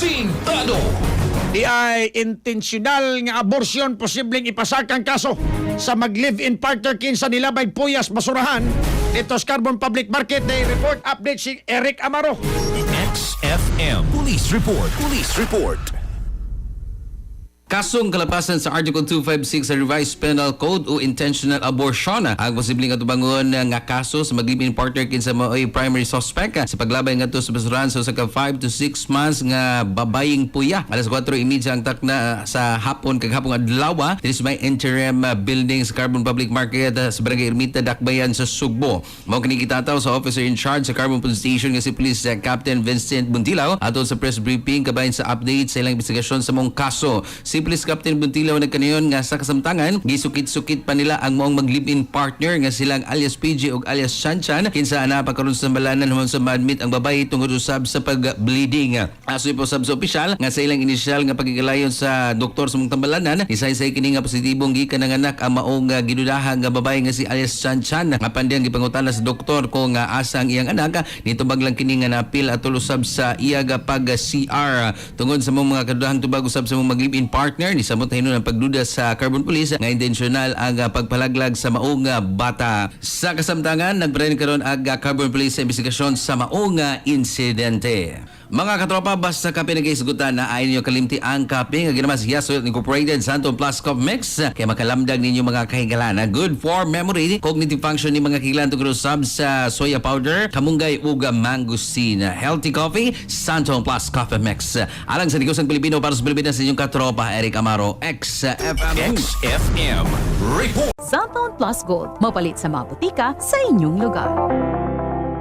Sintado. Di ay intensyonal nga abortion posibleng ipasakang kaso sa mag-live-in partner kinsa nilabay puyas basurahan dito sa Carbon Public Market. Day report update si Eric Amaro. XFM Police Report. Police Report. Kasong kalapasan sa Article 256 sa Revised Penal Code o intentional abortion ang posibleng katubangon nga kaso sa mag-live-in partner kinsa mao'y primary suspect sa paglabay ngadto sa basurahan sa usa ka 5 to 6 months nga babayeng puya. Alas 4:30 ang takna sa hapon kag hapong adlaw this may interim building sa Carbon Public Market sa Barangay Ermita, Dakbayan sa Sugbo. Mao kini kitataw sa officer in charge sa Carbon Police Station nga si Police Captain Vincent Buntilaw aton sa press briefing kabahin sa update sa ilang investigasyon sa mong kaso. Si Police Captain Buntilaw nagkanayon nga sa kasamtangan gisukit-sukit pa nila ang maong mag-live-in partner nga silang alias PJ ug alias Chanchan kinsa ana pa karon sa balanan human sa ma-admit ang babae tungod usab sa pag-bleeding. Asoy po sab sa opisyal nga sa ilang inisyal nga pagigalayon sa doktor sa mong tambalanan isay-say kini nga positibong gikananganak ang maong gidudahan nga babae nga si alias Chanchan nga pandiyang gipangutana sa doktor kung asa ang iyang anak nitubag lang kini nga naapil at usab sa iyaga pag CR tungod sa mga kadudahan tubag usab sa mong mag-live-in partner ni samot hinon ang pagduda sa Carbon Police nga intensyonal ang pagpalaglag sa maong bata. Sa kasamtangan nagbrain karon ang Carbon Police sa investigasyon sa maong insidente. Mga katropa, basta kape na kaisgutan na ay ninyo kalimti ang kape nga ginamas Yasol Incorporated Santo Plus Coffee Mix kaya makalamdag ninyo mga kahigalan. Good for memory, cognitive function ni mga kahigalan tungkol usab sa soya powder, kamunggay ug mangosteen. Healthy coffee, Santo Plus Coffee Mix. Alang sa Negosong Pilipino para sa Pilipinas sa inyong katropa, Eric Amaro, XFM. XFM Report. Santon Plus Gold, mapalit sa mga butika sa inyong lugar.